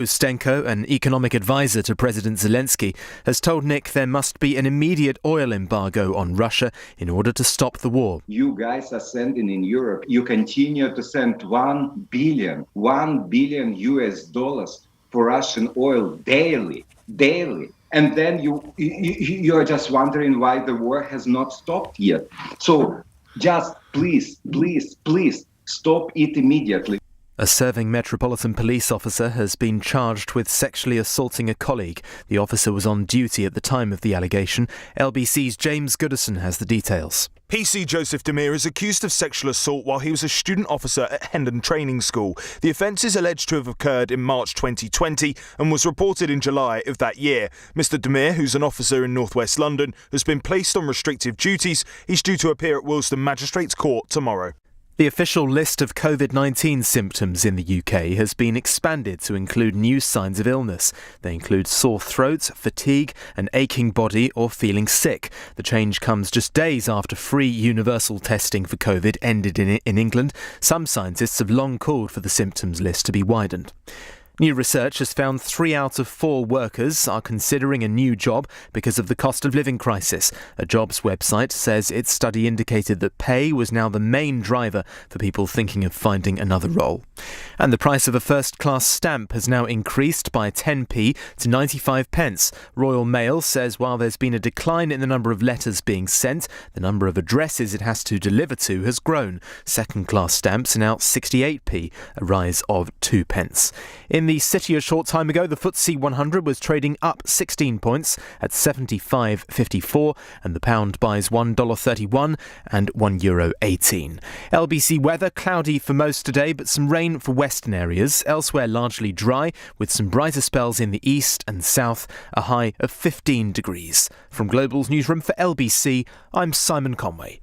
Ustenko, an economic advisor to President Zelensky, has told Nick there must be an immediate oil embargo on Russia in order to stop the war. You guys are sending in Europe, you continue to send $1 billion US dollars for Russian oil daily. And then you're just wondering why the war has not stopped yet. So just please stop it immediately. A serving Metropolitan Police officer has been charged with sexually assaulting a colleague. The officer was on duty at the time of the allegation. LBC's James Goodison has the details. PC Joseph Demir is accused of sexual assault while he was a student officer at Hendon Training School. The offence is alleged to have occurred in March 2020 and was reported in July of that year. Mr Demir, who's an officer in North West London, has been placed on restrictive duties. He's due to appear at Willesden Magistrates Court tomorrow. The official list of COVID-19 symptoms in the UK has been expanded to include new signs of illness. They include sore throat, fatigue, an aching body or feeling sick. The change comes just days after free universal testing for COVID ended in England. Some scientists have long called for the symptoms list to be widened. New research has found 3 out of 4 workers are considering a new job because of the cost of living crisis. A jobs website says its study indicated that pay was now the main driver for people thinking of finding another role. And the price of a first-class stamp has now increased by 10p to 95 pence. Royal Mail says while there's been a decline in the number of letters being sent, the number of addresses it has to deliver to has grown. Second-class stamps are now 68p, a rise of 2 pence. In the city a short time ago, the FTSE 100 was trading up 16 points at 75.54 and the pound buys $1.31 and €1.18. LBC weather, cloudy for most today, but some rain for western areas. Elsewhere largely dry, with some brighter spells in the east and south, a high of 15 degrees. From Global's newsroom for LBC, I'm Simon Conway.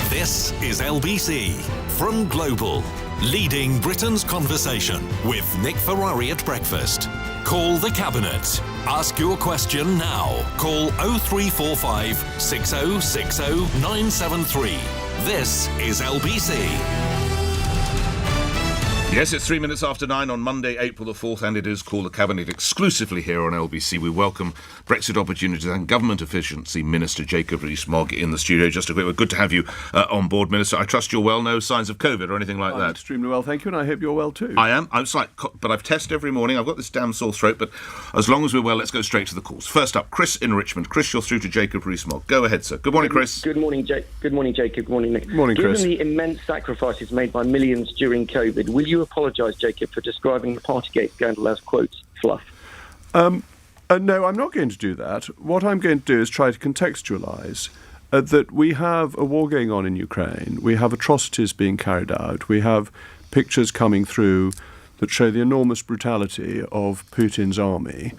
This is LBC from Global, leading Britain's conversation with Nick Ferrari at breakfast. Call the Cabinet. Ask your question now. Call 0345 6060 973. This is LBC. Yes, it's 3 minutes after 9 on Monday, April the 4th, and it is Call the Cabinet exclusively here on LBC. We welcome Brexit opportunities and government efficiency Minister Jacob Rees-Mogg in the studio. Just a quick, good to have you on board, Minister. I trust you're well. No signs of COVID or anything like that? Extremely well, thank you, and I hope you're well too. I am. But I've tested every morning. I've got this damn sore throat, but as long as we're well, let's go straight to the calls. First up, Chris in Richmond. Chris, you're through to Jacob Rees-Mogg. Go ahead, sir. Good morning, Chris. Good morning, Jacob. Good morning, Nick. Morning, Chris. Given the immense sacrifices made by millions during COVID, will you apologise, Jacob, for describing the Partygate scandal as, quotes, fluff? No, I'm not going to do that. What I'm going to do is try to contextualise that we have a war going on in Ukraine. We have atrocities being carried out. We have pictures coming through that show the enormous brutality of Putin's army.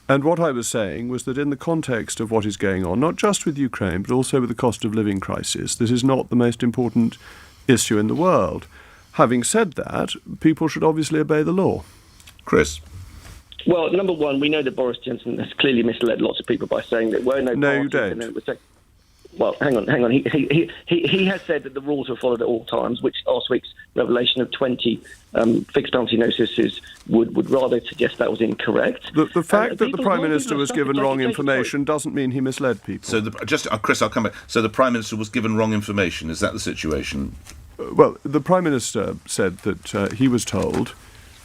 And what I was saying was that in the context of what is going on, not just with Ukraine, but also with the cost of living crisis, this is not the most important issue in the world. Having said that, people should obviously obey the law. Chris. Well, number one, we know that Boris Johnson has clearly misled lots of people by saying that were no No, parties, you don't. And then it was well, hang on. He has said that the rules were followed at all times, which last week's revelation of 20 fixed penalty notices would rather suggest that was incorrect. The fact that the Prime Minister was given wrong information doesn't mean he misled people. So, Chris, I'll come back. So the Prime Minister was given wrong information. Is that the situation? Well, the Prime Minister said that he was told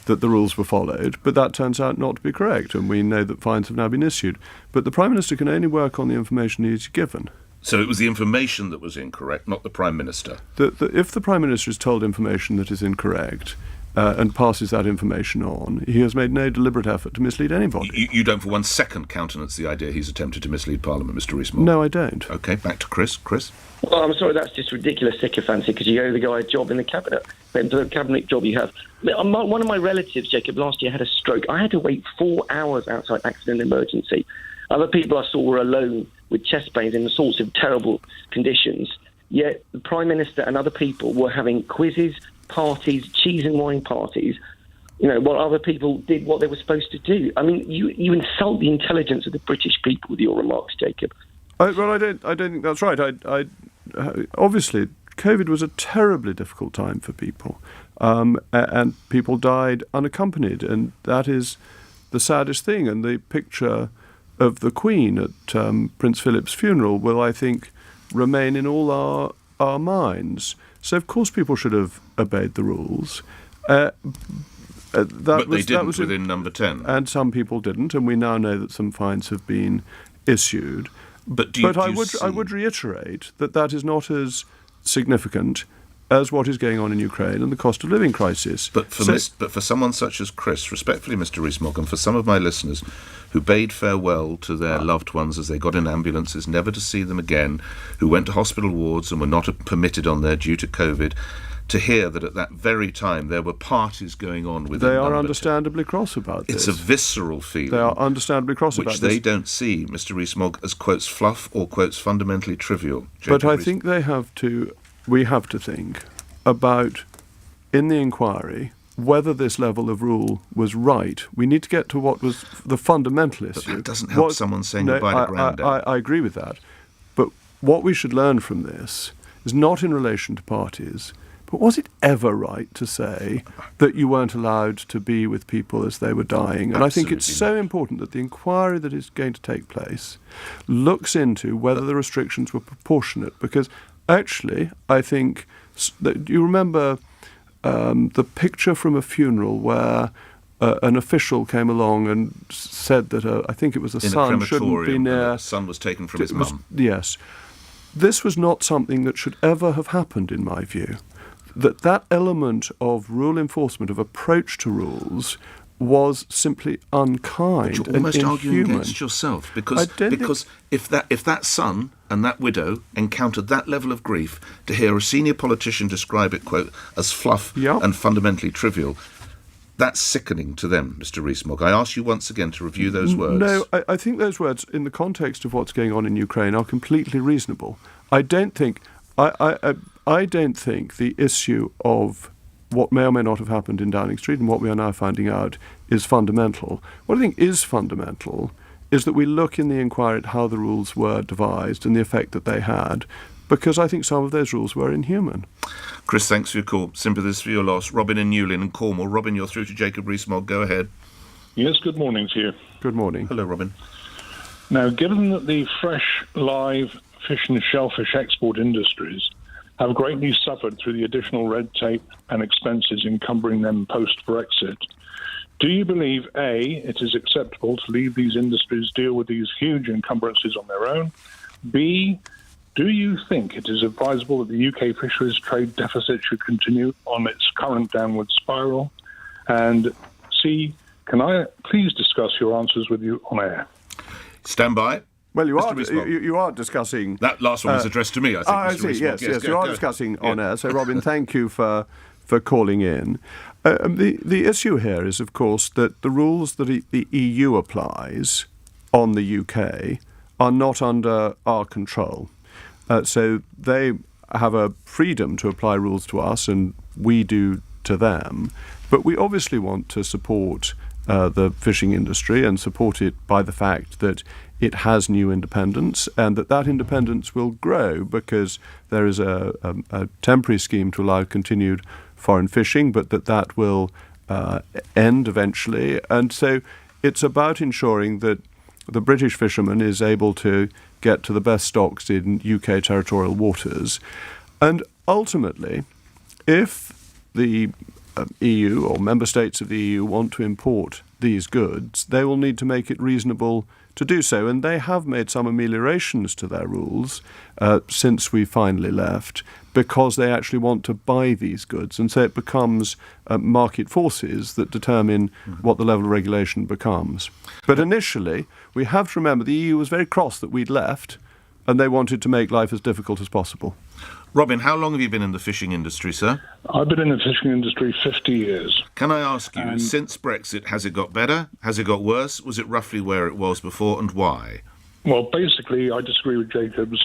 that the rules were followed, but that turns out not to be correct, and we know that fines have now been issued. But the Prime Minister can only work on the information he's given. So it was the information that was incorrect, not the Prime Minister? If the Prime Minister is told information that is incorrect and passes that information on, he has made no deliberate effort to mislead anybody. You don't for 1 second countenance the idea he's attempted to mislead Parliament, Mr Rees-Mogg? No, I don't. OK, back to Chris. Chris? Well, I'm sorry, that's just ridiculous sycophancy because you owe the guy a job in the Cabinet, the Cabinet job you have. One of my relatives, Jacob, last year had a stroke. I had to wait 4 hours outside accident emergency. Other people I saw were alone with chest pains in the sorts of terrible conditions. Yet the Prime Minister and other people were having quizzes, parties, cheese and wine parties, while other people did what they were supposed to do. I mean, you insult the intelligence of the British people with your remarks, Jacob. I don't think that's right. Obviously, COVID was a terribly difficult time for people, and people died unaccompanied, and that is the saddest thing. And the picture of the Queen at Prince Philip's funeral will, I think, remain in all our minds. So, of course, people should have obeyed the rules. But they didn't within number 10. And some people didn't, and we now know that some fines have been issued. But I would reiterate that is not as significant as what is going on in Ukraine and the cost of living crisis. But for someone such as Chris, respectfully, Mr. Rees-Mogg, and for some of my listeners who bade farewell to their loved ones as they got in ambulances, never to see them again, who went to hospital wards and were not permitted on there due to COVID, to hear that at that very time there were parties going on within They are understandably cross about this. It's a visceral feeling. They are understandably cross about this. Which they don't see, Mr. Rees-Mogg, as, quotes, fluff or, quotes, fundamentally trivial. But I think we have to think about, in the inquiry, whether this level of rule was right. We need to get to what was the fundamental issue. But that doesn't help someone saying goodbye to Grandad. I agree with that. But what we should learn from this is not in relation to parties, but was it ever right to say that you weren't allowed to be with people as they were dying? And I think it's so important that the inquiry that is going to take place looks into whether the restrictions were proportionate, because actually I think that you remember the picture from a funeral where an official came along and said that I think it was a son shouldn't be near. The son was taken from his mum. Yes. This was not something that should ever have happened, in my view. That element of rule enforcement, of approach to rules, was simply unkind but you're almost and arguing inhuman. against yourself, because if that son and that widow encountered that level of grief, to hear a senior politician describe it, quote, as fluff and fundamentally trivial, that's sickening to them, Mr. Rees-Mogg. I ask you once again to review those words. No, I think those words, in the context of what's going on in Ukraine, are completely reasonable. I don't think the issue of what may or may not have happened in Downing Street and what we are now finding out is fundamental. What I think is fundamental is that we look in the inquiry at how the rules were devised and the effect that they had, because I think some of those rules were inhuman. Chris, thanks for your call. Sympathies for your loss. Robin in Newlyn and Cornwall. Robin, you're through to Jacob Rees-Mogg. Go ahead. Yes, good morning to you. Good morning. Hello, Robin. Now, given that the fresh, live fish and shellfish export industries have greatly suffered through the additional red tape and expenses encumbering them post-Brexit, do you believe, A, it is acceptable to leave these industries deal with these huge encumbrances on their own? B, do you think it is advisable that the UK fisheries trade deficit should continue on its current downward spiral? And C, can I please discuss your answers with you on air? Stand by. Well, you are discussing... That last one was addressed to me, I think, I see, yes, you are discussing on air. So, Robin, thank you for calling in. The issue here is, of course, that the rules that the EU applies on the UK are not under our control. So they have a freedom to apply rules to us, and we do to them. But we obviously want to support the fishing industry and support it by the fact that it has new independence, and that independence will grow because there is a temporary scheme to allow continued foreign fishing, but that will end eventually. And so it's about ensuring that the British fisherman is able to get to the best stocks in UK territorial waters. And ultimately, if the EU or member states of the EU want to import these goods, they will need to make it reasonable to do so. And they have made some ameliorations to their rules since we finally left, because they actually want to buy these goods. And so it becomes market forces that determine what the level of regulation becomes. But initially, we have to remember the EU was very cross that we'd left, and they wanted to make life as difficult as possible. Robin, how long have you been in the fishing industry, sir? I've been in the fishing industry 50 years. Can I ask you, since Brexit, has it got better? Has it got worse? Was it roughly where it was before, and why? Well, basically, I disagree with Jacob's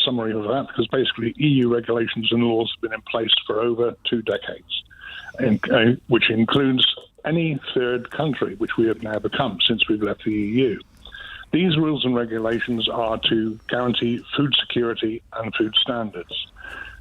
summary of that, because basically EU regulations and laws have been in place for over 2 decades, which includes any third country, which we have now become since we've left the EU. These rules and regulations are to guarantee food security and food standards.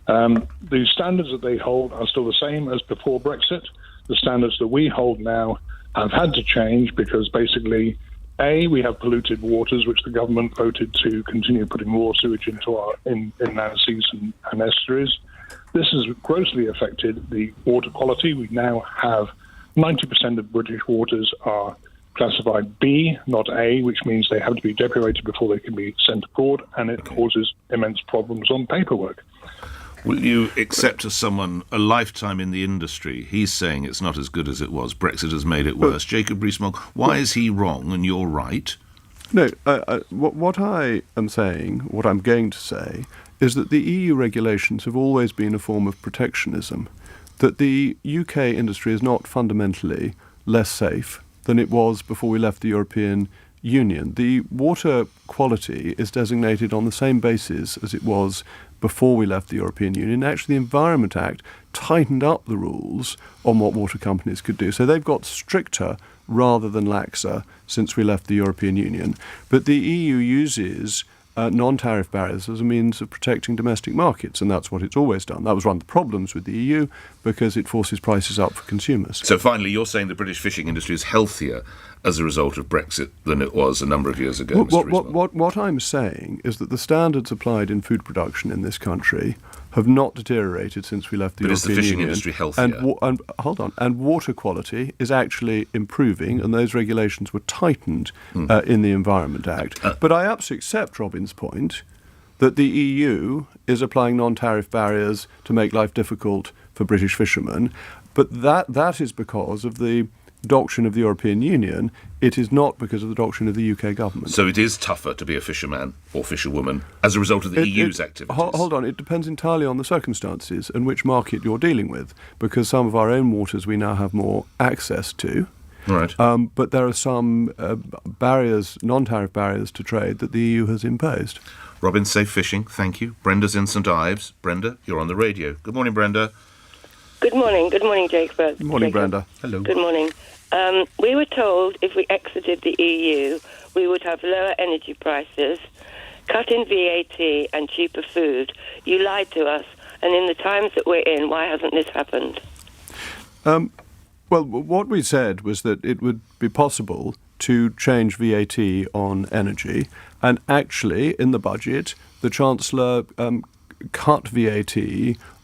The standards that they hold are still the same as before Brexit. The standards that we hold now have had to change because basically, A, we have polluted waters, which the government voted to continue putting raw sewage into our inland seas and estuaries. This has grossly affected the water quality. We now have 90% of British waters are classified B, not A, which means they have to be depurated before they can be sent abroad, and it causes immense problems on paperwork. Will you accept as someone a lifetime in the industry? He's saying it's not as good as it was. Brexit has made it worse. Jacob Rees-Mogg, why is he wrong and you're right? No, what I am saying, what I'm going to say, is that the EU regulations have always been a form of protectionism, that the UK industry is not fundamentally less safe than it was before we left the European Union. The water quality is designated on the same basis as it was before we left the European Union. Actually, the Environment Act tightened up the rules on what water companies could do. So they've got stricter rather than laxer since we left the European Union. But the EU uses non-tariff barriers as a means of protecting domestic markets, and that's what it's always done. That was one of the problems with the EU, because it forces prices up for consumers. So finally, you're saying the British fishing industry is healthier as a result of Brexit than it was a number of years ago, Mr. Rees-Mogg? What I'm saying is that the standards applied in food production in this country have not deteriorated since we left the European Union. But is the fishing industry healthier? And water quality is actually improving, and those regulations were tightened in the Environment Act. But I absolutely accept Robin's point that the EU is applying non-tariff barriers to make life difficult for British fishermen, but that is because of the doctrine of the European Union. It is not because of the doctrine of the UK government. So it is tougher to be a fisherman or fisherwoman as a result of the EU's activities? Hold on, it depends entirely on the circumstances and which market you're dealing with, because some of our own waters we now have more access to. Right. But there are some barriers, non-tariff barriers to trade that the EU has imposed. Robin, safe fishing, thank you. Brenda's in St Ives. Brenda, you're on the radio. Good morning, Brenda. Good morning, Jacob. Good morning, Brenda. Hello. Good morning. We were told if we exited the EU, we would have lower energy prices, cut in VAT and cheaper food. You lied to us, and in the times that we're in, why hasn't this happened? Well, what we said was that it would be possible to change VAT on energy, and actually, in the budget, the Chancellor cut VAT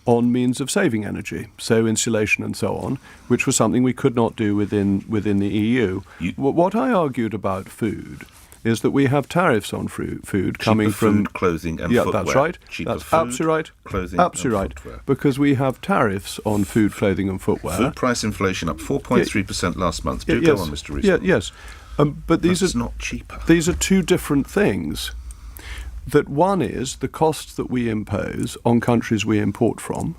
on means of saving energy, so insulation and so on, which was something we could not do within the EU. What I argued about food is that we have tariffs on food coming from food, clothing and footwear. Yeah, that's right. That's food, absolutely right. Clothing absolutely and right. footwear. Because we have tariffs on food, clothing and footwear. Food price inflation up 4.3% last month. Go on, Mr. Rees-Mogg. Yes. But that's not cheaper. These are two different things. That one is the costs that we impose on countries we import from.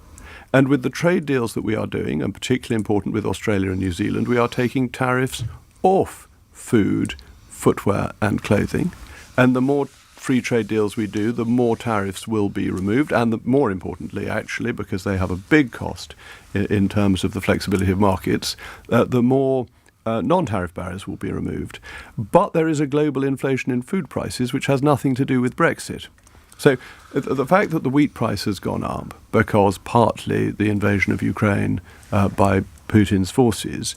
And with the trade deals that we are doing, and particularly important with Australia and New Zealand, we are taking tariffs off food, footwear and clothing. And the more free trade deals we do, the more tariffs will be removed. And more importantly, actually, because they have a big cost in terms of the flexibility of markets, the more non-tariff barriers will be removed. But there is a global inflation in food prices which has nothing to do with Brexit. So the fact that the wheat price has gone up because partly the invasion of Ukraine by Putin's forces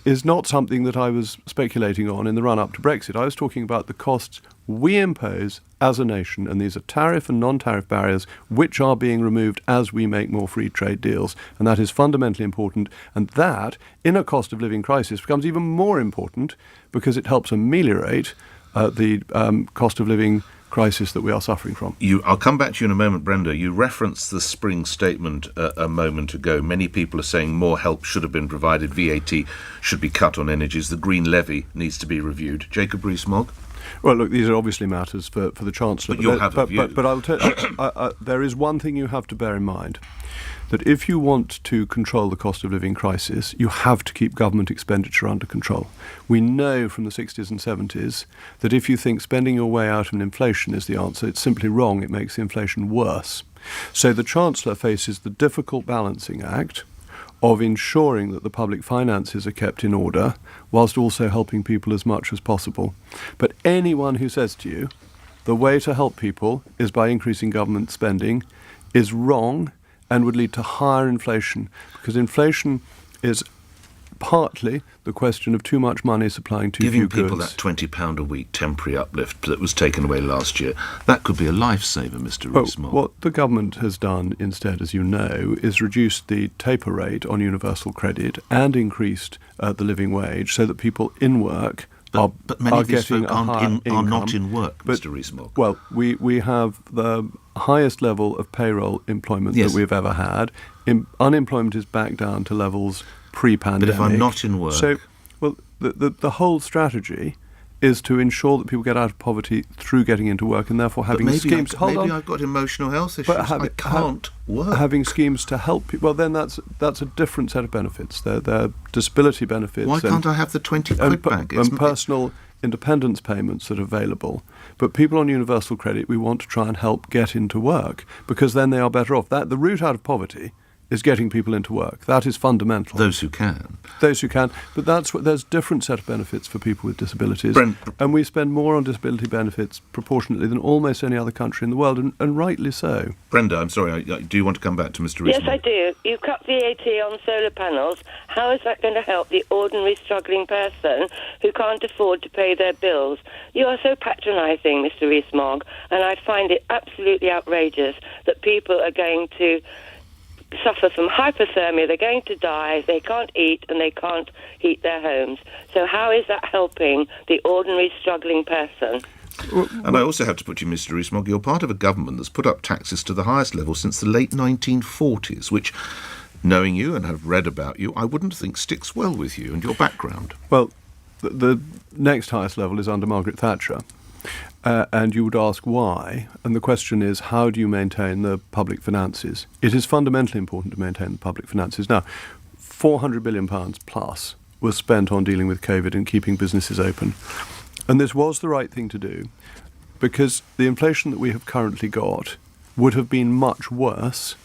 is not something that I was speculating on in the run-up to Brexit. I was talking about the costs we impose as a nation, and these are tariff and non-tariff barriers which are being removed as we make more free trade deals, and that is fundamentally important, and that, in a cost of living crisis, becomes even more important because it helps ameliorate the cost of living crisis that we are suffering from. I'll come back to you in a moment, Brenda. You referenced the spring statement a moment ago. Many people are saying more help should have been provided. VAT should be cut on energies. The Green Levy needs to be reviewed. Jacob Rees-Mogg? Well, look, these are obviously matters for the Chancellor. But you'll have a view. But I'll tell there is one thing you have to bear in mind, that if you want to control the cost of living crisis, you have to keep government expenditure under control. We know from the 60s and 70s that if you think spending your way out of inflation is the answer, it's simply wrong. It makes the inflation worse. So the Chancellor faces the difficult balancing act of ensuring that the public finances are kept in order, whilst also helping people as much as possible. But anyone who says to you, the way to help people is by increasing government spending, is wrong and would lead to higher inflation, because inflation is partly the question of too much money supplying too few goods. Giving people that £20 a week temporary uplift that was taken away last year, that could be a lifesaver, Mr. Rees-Mogg. What the government has done instead, as you know, is reduced the taper rate on universal credit and increased the living wage so that people in work but many are of these getting folk a higher income. are not in work, Mr. Rees-Mogg. Well, we have the highest level of payroll employment that we've ever had. Unemployment is back down to levels pre-pandemic. But if I'm not in work... So, well, the whole strategy is to ensure that people get out of poverty through getting into work, and therefore having schemes... Maybe I've got emotional health issues. I can't work. Having schemes to help people... Well, then that's a different set of benefits. They're disability benefits. Why can't I have the 20 quid back? And personal independence payments that are available. But people on universal credit, we want to try and help get into work, because then they are better off. The route out of poverty is getting people into work. That is fundamental. Those who can. But there's different set of benefits for people with disabilities. And we spend more on disability benefits proportionately than almost any other country in the world, and rightly so. Brenda, I'm sorry, do you want to come back to Mr. Rees-Mogg? Yes, I do. You cut VAT on solar panels. How is that going to help the ordinary struggling person who can't afford to pay their bills? You are so patronising, Mr. Rees-Mogg, and I find it absolutely outrageous that people are going to suffer from hypothermia, they're going to die, they can't eat and they can't heat their homes. So how is that helping the ordinary struggling person? And I also have to put you, Mr. Rees-Mogg, you're part of a government that's put up taxes to the highest level since the late 1940s, which, knowing you and have read about you, I wouldn't think sticks well with you and your background. Well, the next highest level is under Margaret Thatcher. And you would ask why, and the question is, how do you maintain the public finances? It is fundamentally important to maintain the public finances. Now, £400 billion plus was spent on dealing with COVID and keeping businesses open. And this was the right thing to do, because the inflation that we have currently got would have been much worse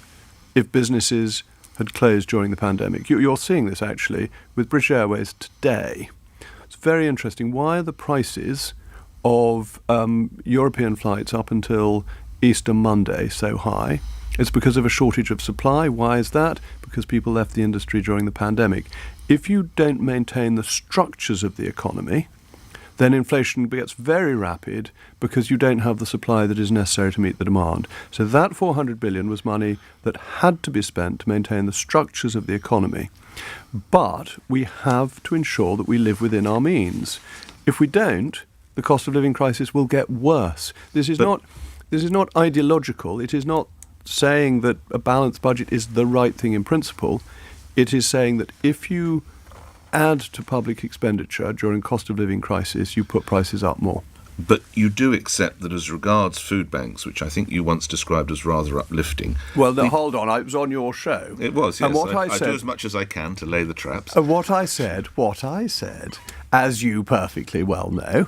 if businesses had closed during the pandemic. You're seeing this, actually, with British Airways today. It's very interesting. Why are the prices of European flights up until Easter Monday so high? It's because of a shortage of supply. Why is that? Because people left the industry during the pandemic. If you don't maintain the structures of the economy, then inflation gets very rapid because you don't have the supply that is necessary to meet the demand. So that 400 billion was money that had to be spent to maintain the structures of the economy. But we have to ensure that we live within our means. If we don't, the cost of living crisis will get worse. This is not ideological. It is not saying that a balanced budget is the right thing in principle. It is saying that if you add to public expenditure during cost of living crisis, you put prices up more. But you do accept that as regards food banks, which I think you once described as rather uplifting... Well, hold on, it was on your show. It was, yes. And what I said, do as much as I can to lay the traps. What I said, as you perfectly well know,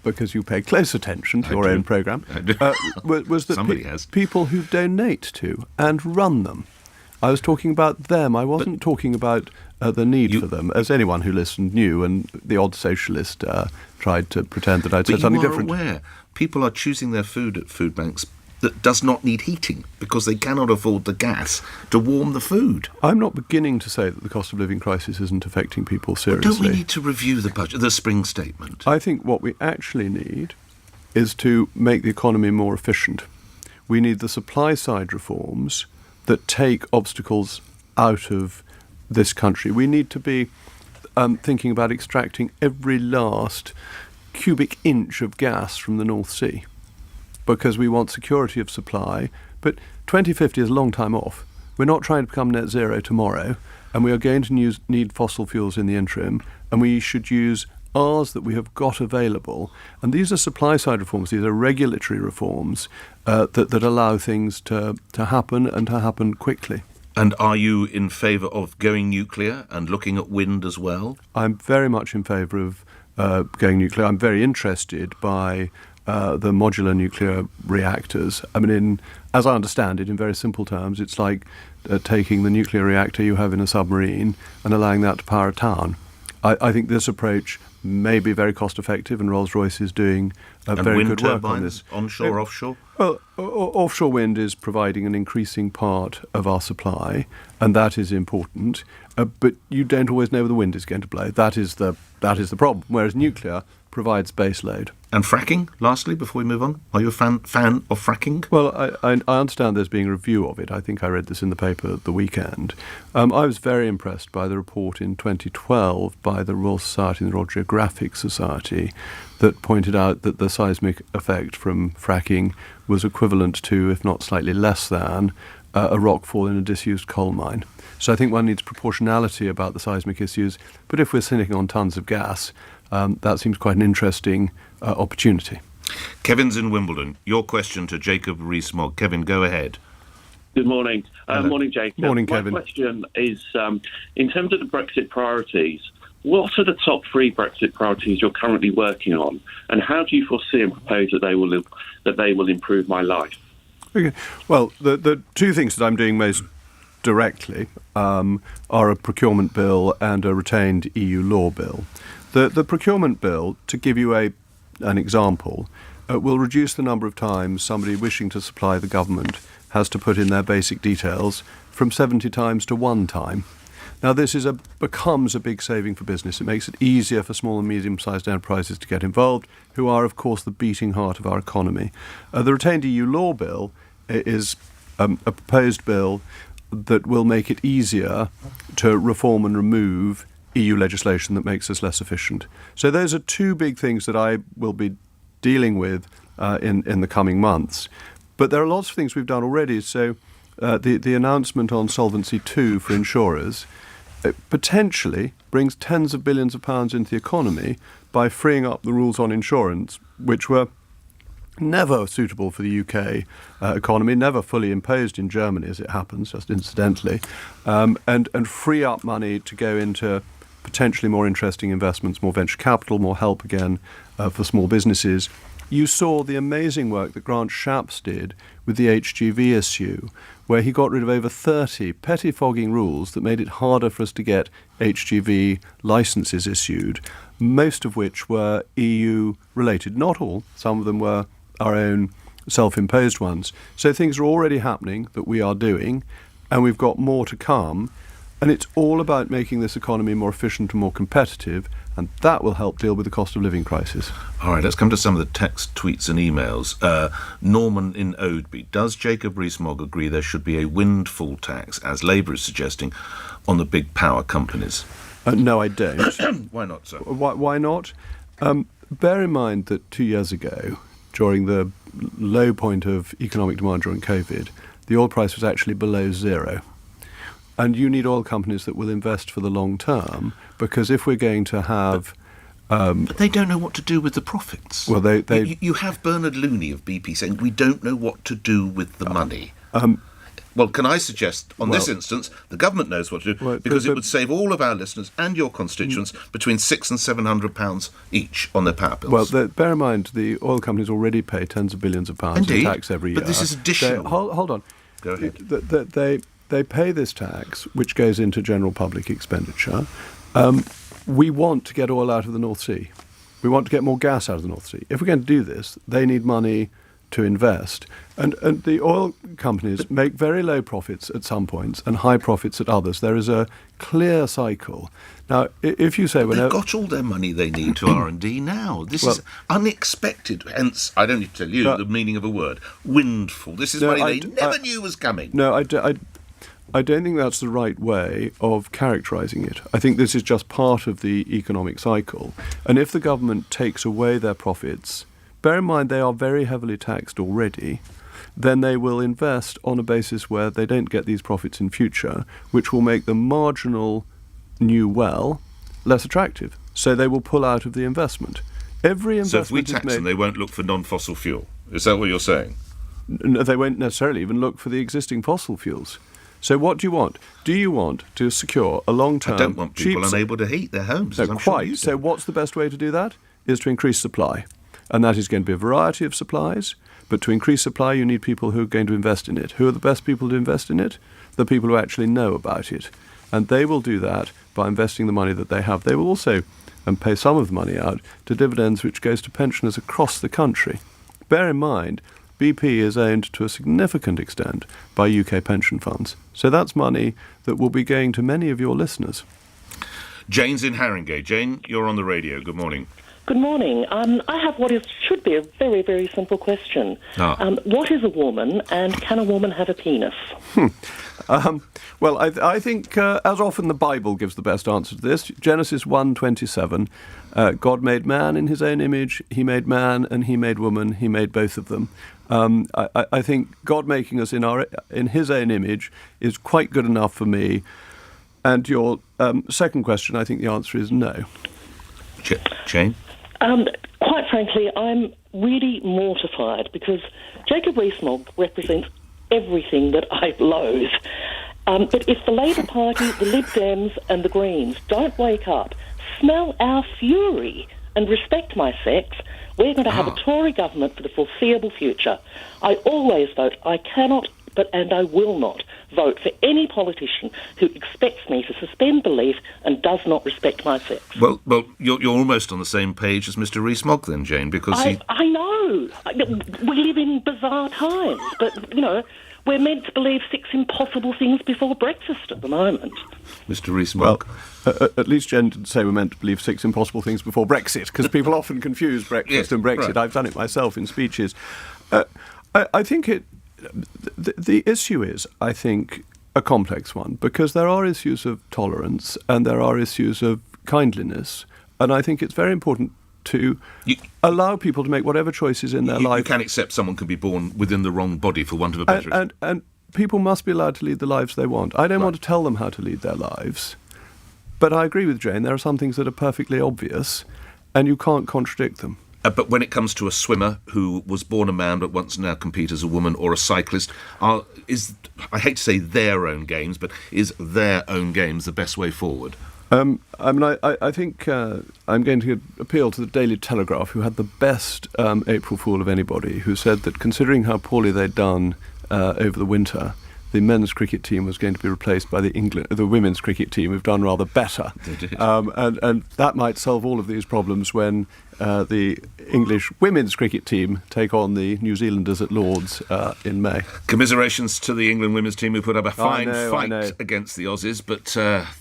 because you pay close attention to your own programme, was that people who donate to and run them. I was talking about them. I wasn't talking about the need for them, as anyone who listened knew, and the odd socialist tried to pretend that I'd said something different. But you are aware people are choosing their food at food banks that does not need heating because they cannot afford the gas to warm the food. I'm not beginning to say that the cost of living crisis isn't affecting people seriously. But don't we need to review the budget, the spring statement? I think what we actually need is to make the economy more efficient. We need the supply side reforms that take obstacles out of this country. We need to be thinking about extracting every last cubic inch of gas from the North Sea, because we want security of supply. But 2050 is a long time off. We're not trying to become net zero tomorrow, and we are going to need fossil fuels in the interim, and we should use ours that we have got available. And these are supply-side reforms. These are regulatory reforms that allow things to happen and to happen quickly. And are you in favour of going nuclear and looking at wind as well? I'm very much in favour of going nuclear. I'm very interested by the modular nuclear reactors. I mean, as I understand it, in very simple terms, it's like taking the nuclear reactor you have in a submarine and allowing that to power a town. I think this approach may be very cost-effective, and Rolls-Royce is doing very good work on this. Onshore, offshore? Well, offshore wind is providing an increasing part of our supply, and that is important. But you don't always know where the wind is going to blow. That is the problem. Whereas nuclear provides base load. And fracking, lastly, before we move on? Are you a fan of fracking? Well, I understand there's being a review of it. I think I read this in the paper at the weekend. I was very impressed by the report in 2012 by the Royal Society and the Royal Geographic Society that pointed out that the seismic effect from fracking was equivalent to, if not slightly less than, a rockfall in a disused coal mine. So I think one needs proportionality about the seismic issues. But if we're sitting on tons of gas, that seems quite an interesting opportunity. Kevin's in Wimbledon. Your question to Jacob Rees-Mogg. Kevin, go ahead. Good morning. Morning, Jacob. Morning, Kevin. My question is, in terms of the Brexit priorities, what are the top 3 Brexit priorities you're currently working on, and how do you foresee and propose that they will improve my life? Okay. Well, the 2 things that I'm doing most directly are a procurement bill and a retained EU law bill. The procurement bill, to give you an example, will reduce the number of times somebody wishing to supply the government has to put in their basic details from 70 times to 1 time. Now, this becomes a big saving for business. It makes it easier for small and medium-sized enterprises to get involved, who are, of course, the beating heart of our economy. The retained EU law bill is a proposed bill that will make it easier to reform and remove EU legislation that makes us less efficient. So those are 2 big things that I will be dealing with in the coming months. But there are lots of things we've done already. So the announcement on Solvency II for insurers potentially brings tens of billions of pounds into the economy by freeing up the rules on insurance, which were never suitable for the UK economy, never fully imposed in Germany, as it happens, just incidentally, and free up money to go into potentially more interesting investments, more venture capital, more help again for small businesses. You saw the amazing work that Grant Shapps did with the HGV issue, where he got rid of over 30 pettifogging rules that made it harder for us to get HGV licenses issued, most of which were EU-related. Not all. Some of them were our own self-imposed ones. So things are already happening that we are doing, and we've got more to come. And it's all about making this economy more efficient and more competitive, and that will help deal with the cost of living crisis. All right, let's come to some of the text, tweets and emails. Norman in Oadby. Does Jacob Rees-Mogg agree there should be a windfall tax, as Labour is suggesting, on the big power companies? No, I don't. Why not, sir? Why not? Bear in mind that 2 years ago, during the low point of economic demand during COVID, the oil price was actually below 0. And you need oil companies that will invest for the long term, because if we're going to have... But they don't know what to do with the profits. Well, You have Bernard Looney of BP saying, we don't know what to do with the money. Well, can I suggest, on this instance, the government knows what to do, because it would save all of our listeners and your constituents between £600 and £700 each on their power bills. Well, bear in mind, the oil companies already pay tens of billions of pounds in tax every year. But this is additional. Hold on. Go ahead. They pay this tax, which goes into general public expenditure. We want to get oil out of the North Sea. We want to get more gas out of the North Sea. If we're going to do this, they need money to invest. And the oil companies make very low profits at some points and high profits at others. There is a clear cycle. Now, if you say... They've got all their money they need to R&D now. This is unexpected. Hence, I don't need to tell you the meaning of a word. Windfall. This is money they never knew was coming. No, I don't think that's the right way of characterising it. I think this is just part of the economic cycle. And if the government takes away their profits, bear in mind they are very heavily taxed already, then they will invest on a basis where they don't get these profits in future, which will make the marginal new well less attractive. so they will pull out of the investment. Every investment So if we tax them, they won't look for non-fossil fuel. Is that what you're saying? No, they won't necessarily even look for the existing fossil fuels. So what do you want? Do you want to secure a long-term, I don't want people cheap unable to heat their homes. No, as I'm quite. Sure you do. So what's the best way to do that? Is to increase supply. And that is going to be a variety of supplies. But to increase supply, you need people who are going to invest in it. Who are the best people to invest in it? The people who actually know about it. And they will do that by investing the money that they have. They will also pay some of the money out to dividends which goes to pensioners across the country. Bear in mind, BP is owned to a significant extent by UK pension funds. So that's money that will be going to many of your listeners. Jane's in Haringey. Jane, you're on the radio. Good morning. Good morning. I have what should be a very, very simple question. What is a woman, and can a woman have a penis? Well, I think, as often, the Bible gives the best answer to this. Genesis 1:27, God made man in his own image, he made man and he made woman, he made both of them. I think God making us in his own image is quite good enough for me. And your second question, I think the answer is no. Jane? Quite frankly, I'm really mortified because Jacob Rees-Mogg represents everything that I loathe. But if the Labour Party, the Lib Dems and the Greens don't wake up, smell our fury and respect my sex, we're going to have a Tory government for the foreseeable future. I always vote. I cannot and I will not vote for any politician who expects me to suspend belief and does not respect my sex. Well, you're almost on the same page as Mr. Rees-Mogg then, Jane, because I know. We live in bizarre times, but, we're meant to believe 6 impossible things before breakfast at the moment. Mr. Rees-Mogg. Well, at least Jen didn't say we're meant to believe 6 impossible things before Brexit, because people often confuse breakfast and Brexit. Right. I've done it myself in speeches. I think the issue is, I think, a complex one, because there are issues of tolerance and there are issues of kindliness, and I think it's very important to allow people to make whatever choices in their life. You can accept someone can be born within the wrong body, for want of a better and people must be allowed to lead the lives they want. I don't want to tell them how to lead their lives, but I agree with Jane, there are some things that are perfectly obvious, and you can't contradict them. But when it comes to a swimmer who was born a man but wants to now compete as a woman, or a cyclist, I hate to say their own games, but is their own games the best way forward? I think I'm going to appeal to the Daily Telegraph, who had the best April Fool of anybody, who said that considering how poorly they'd done over the winter, the men's cricket team was going to be replaced by the women's cricket team, who've done rather better. And that might solve all of these problems when the English women's cricket team take on the New Zealanders at Lord's in May. Commiserations to the England women's team, who put up a fine fight against the Aussies, but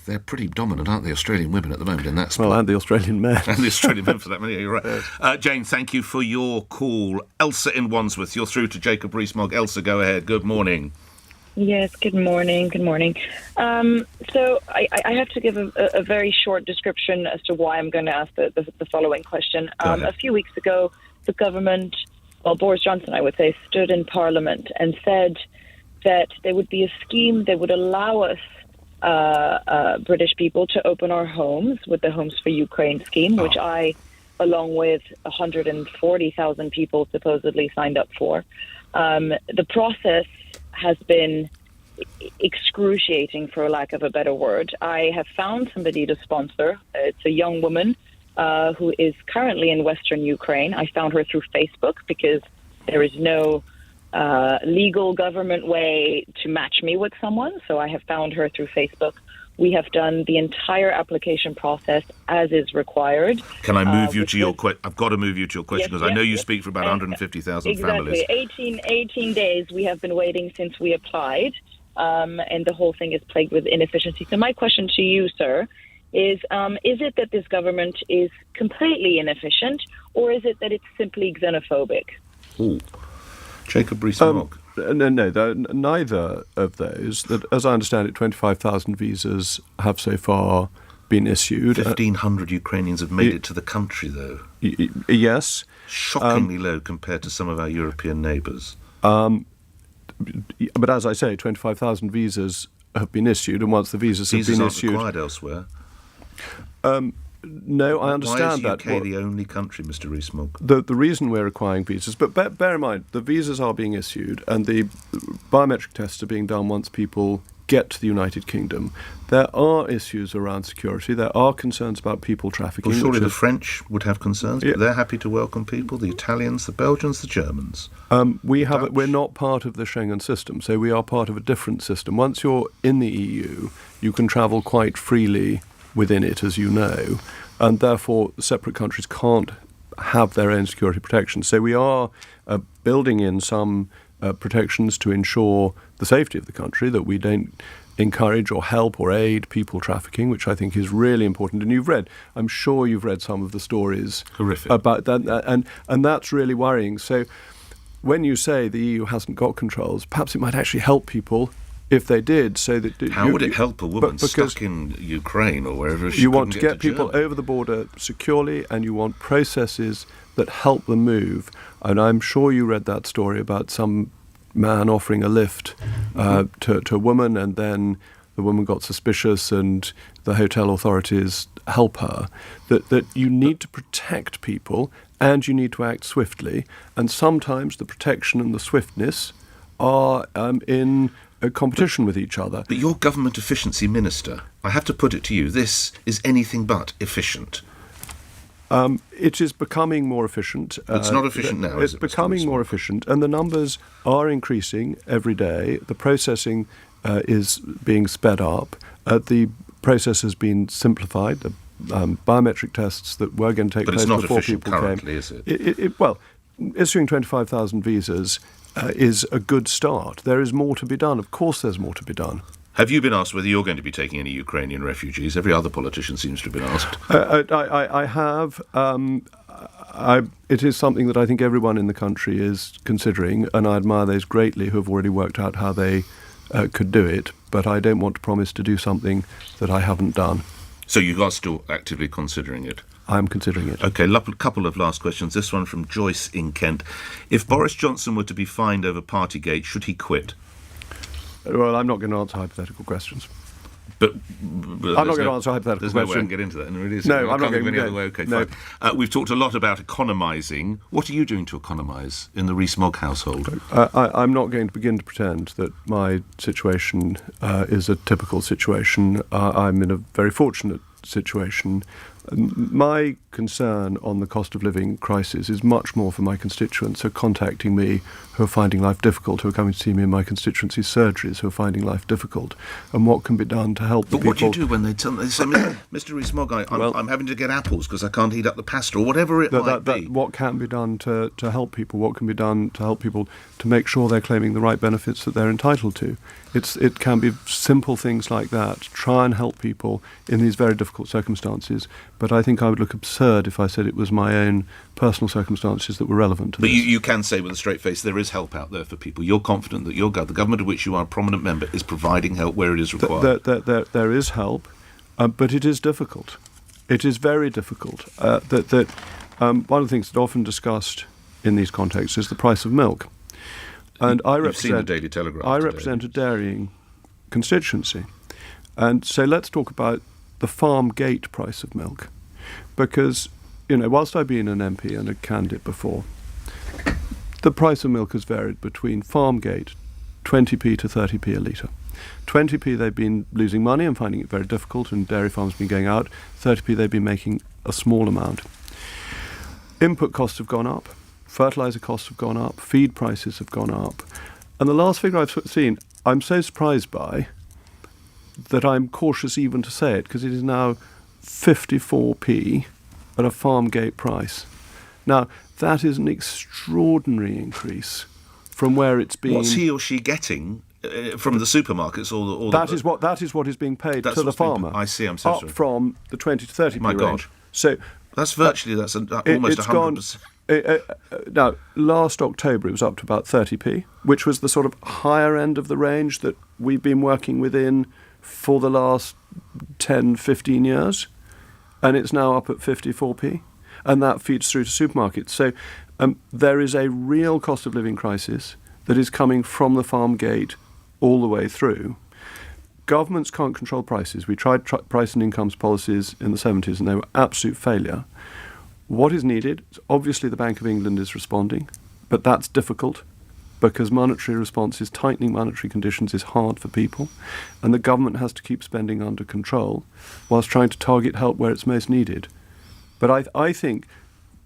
they're pretty dominant, aren't they, Australian women at the moment in that sport? Well, and the Australian men. And the Australian men, for that matter. Yeah, you're right. Jane, thank you for your call. Elsa in Wandsworth, you're through to Jacob Rees-Mogg. Elsa, go ahead. Good morning. Yes, good morning. Good morning. So I have to give a very short description as to why I'm going to ask the following question. A few weeks ago, the government, Boris Johnson, I would say, stood in Parliament and said that there would be a scheme that would allow us, British people, to open our homes with the Homes for Ukraine scheme, which I, along with 140,000 people, supposedly signed up for. The process has been excruciating, for lack of a better word. I have found somebody to sponsor. It's a young woman who is currently in Western Ukraine. I found her through Facebook because there is no legal government way to match me with someone. So I have found her through Facebook. We have done the entire application process as is required. Can I move you to your question? I've got to move you to your question because I know you speak for about 150,000 families. Exactly. 18 days we have been waiting since we applied, and the whole thing is plagued with inefficiency. So my question to you, sir, is it that this government is completely inefficient, or is it that it's simply xenophobic? Ooh. Jacob Rees-Mogg. No, neither of those. As I understand it, 25,000 visas have so far been issued. 1,500 Ukrainians have made it to the country, though. Yes. Shockingly low compared to some of our European neighbours. But as I say, 25,000 visas have been issued, and once the visas have been issued... Visas aren't required elsewhere. No, I understand that. Why is that. the UK the only country, Mr. Rees-Mogg? The reason we're requiring visas, but bear in mind, the visas are being issued and the biometric tests are being done once people get to the United Kingdom. There are issues around security. There are concerns about people trafficking. Well, surely the French would have concerns, but they're happy to welcome people, the Italians, the Belgians, the Germans. We're not part of the Schengen system, so we are part of a different system. Once you're in the EU, you can travel quite freely within it, as you know, and therefore separate countries can't have their own security protections. So we are building in some protections to ensure the safety of the country, that we don't encourage or help or aid people trafficking, which I think is really important. And I'm sure you've read some of the stories horrific about that, and that's really worrying. So when you say the EU hasn't got controls, perhaps it might actually help people if they did. So that how would it help a woman stuck in Ukraine or wherever she you want to get people Germany over the border securely, and you want processes that help them move. And I'm sure you read that story about some man offering a lift to a woman, and then the woman got suspicious and the hotel authorities help her. That you need to protect people and you need to act swiftly, and sometimes the protection and the swiftness are in a competition with each other. But your government efficiency minister, I have to put it to you, this is anything but efficient. It is becoming more efficient. It's not efficient now, It's is it, becoming more efficient, and the numbers are increasing every day. The processing is being sped up. The process has been simplified. The biometric tests that were going to take place before people came. But it's not efficient currently, is it? Well, issuing 25,000 visas is a good start. There is more to be done. Of course there's more to be done. Have you been asked whether you're going to be taking any Ukrainian refugees? Every other politician seems to have been asked. I have. It is something that I think everyone in the country is considering, and I admire those greatly who have already worked out how they could do it, but I don't want to promise to do something that I haven't done. So you are still actively considering it? I'm considering it. OK, a couple of last questions. This one from Joyce in Kent. If Boris Johnson were to be fined over Partygate, should he quit? Well, I'm not going to answer hypothetical questions. But I'm not going to answer hypothetical questions. There's no way I can get into that. No, I'm not going to. Any other way. OK, no. Fine. We've talked a lot about economising. What are you doing to economise in the Rees-Mogg household? I'm not going to begin to pretend that my situation is a typical situation. I'm in a very fortunate situation. My concern on the cost of living crisis is much more for my constituents who are contacting me, who are finding life difficult, who are coming to see me in my constituency surgeries, who are finding life difficult, and what can be done to help the people. But what do you do when they say, Mr. Rees-Mogg, I'm having to get apples because I can't heat up the pasta, or whatever it might be? What can be done to help people? What can be done to help people to make sure they're claiming the right benefits that they're entitled to? It can be simple things like that. Try and help people in these very difficult circumstances. But I think I would look absurd if I said it was my own personal circumstances that were relevant to this. But you can say with a straight face there is help out there for people. You're confident that the government of which you are a prominent member is providing help where it is required. There is help, but it is difficult. It is very difficult. One of the things that's often discussed in these contexts is the price of milk. And You've seen the Daily Telegraph I today. represent a dairying constituency. And so let's talk about the farm gate price of milk. Because, whilst I've been an MP and a candidate before, the price of milk has varied between farm gate, 20p to 30p a litre. 20p they've been losing money and finding it very difficult, and dairy farms have been going out. 30p they've been making a small amount. Input costs have gone up. Fertiliser costs have gone up, feed prices have gone up. And the last figure I've seen, I'm so surprised by that I'm cautious even to say it, because it is now 54p at a farm gate price. Now, that is an extraordinary increase from where it's been. What's he or she getting from the supermarkets? That is what is being paid to the farmer. I see, I'm so up sorry. From the 20 to 30p My God. range. So that's virtually, almost 100%. Now, last October it was up to about 30p, which was the sort of higher end of the range that we've been working within for the last 10, 15 years. And it's now up at 54p. And that feeds through to supermarkets. So there is a real cost of living crisis that is coming from the farm gate all the way through. Governments can't control prices. We tried price and incomes policies in the 70s and they were absolute failure. What is needed? Obviously the Bank of England is responding, but that's difficult because monetary response is tightening monetary conditions is hard for people, and the government has to keep spending under control whilst trying to target help where it's most needed. But I think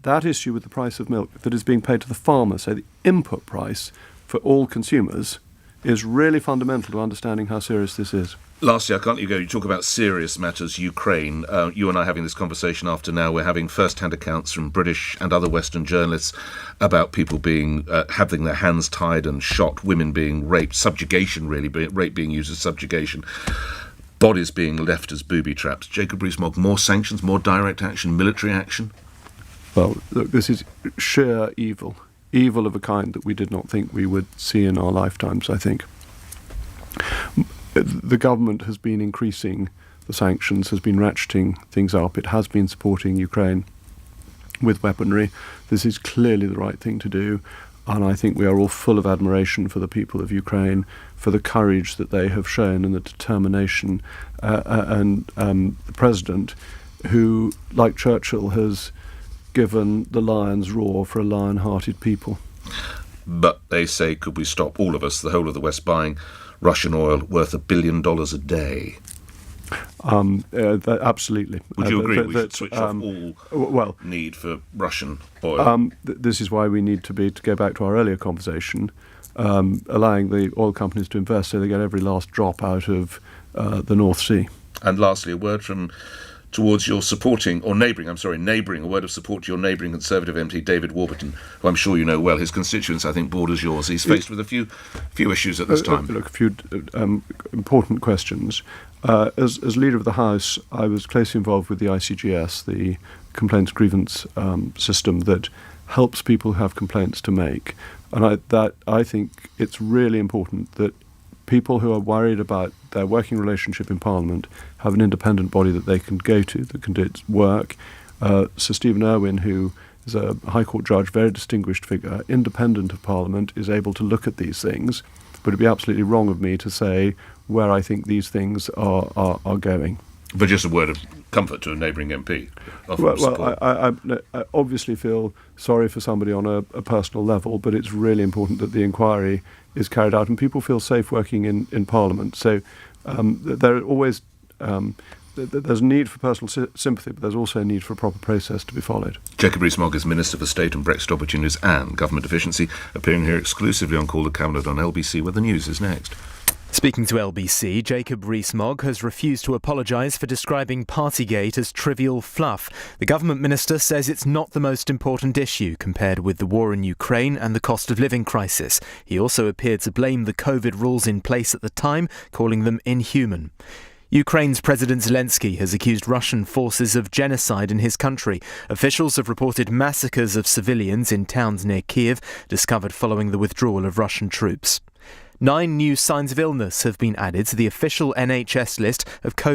that issue with the price of milk that is being paid to the farmer, so the input price for all consumers, is really fundamental to understanding how serious this is. Lastly, I can't let you go. You talk about serious matters, Ukraine. You and I are having this conversation after now. We're having first-hand accounts from British and other Western journalists about people being having their hands tied and shot, women being raped, subjugation really, rape being used as subjugation, bodies being left as booby traps. Jacob Rees-Mogg, more sanctions, more direct action, military action? Well, look, this is sheer evil of a kind that we did not think we would see in our lifetimes, I think. The government has been increasing the sanctions, has been ratcheting things up. It has been supporting Ukraine with weaponry. This is clearly the right thing to do, and I think we are all full of admiration for the people of Ukraine, for the courage that they have shown and the determination, and the president, who, like Churchill, has given the lion's roar for a lion-hearted people. But they say, could we stop all of us, the whole of the West, buying Russian oil worth $1 billion a day? Absolutely. Would you agree we should switch off all need for Russian oil? This is why we need to go back to our earlier conversation, allowing the oil companies to invest so they get every last drop out of the North Sea. And lastly, a word towards your neighbouring a word of support to your neighbouring Conservative MP, David Warburton, who I'm sure you know well. His constituents, I think, borders yours. He's faced with a few issues at this time. Look, a few important questions. As leader of the House, I was closely involved with the ICGS, the complaints grievance system that helps people who have complaints to make. And I think it's really important that people who are worried about their working relationship in Parliament have an independent body that they can go to, that can do its work. Sir Stephen Irwin, who is a High Court judge, very distinguished figure, independent of Parliament, is able to look at these things. But it'd be absolutely wrong of me to say where I think these things are going. But just a word of comfort to a neighbouring MP. I obviously feel sorry for somebody on a personal level, but it's really important that the inquiry is carried out and people feel safe working in Parliament. So there are always there's a need for personal sympathy, but there's also a need for a proper process to be followed. Jacob Rees-Mogg is Minister for State and Brexit Opportunities and Government Efficiency, appearing here exclusively on Call the Cabinet on LBC, where the news is next. Speaking to LBC, Jacob Rees-Mogg has refused to apologise for describing Partygate as trivial fluff. The government minister says it's not the most important issue compared with the war in Ukraine and the cost of living crisis. He also appeared to blame the COVID rules in place at the time, calling them inhuman. Ukraine's President Zelensky has accused Russian forces of genocide in his country. Officials have reported massacres of civilians in towns near Kiev, discovered following the withdrawal of Russian troops. 9 new signs of illness have been added to the official NHS list of COVID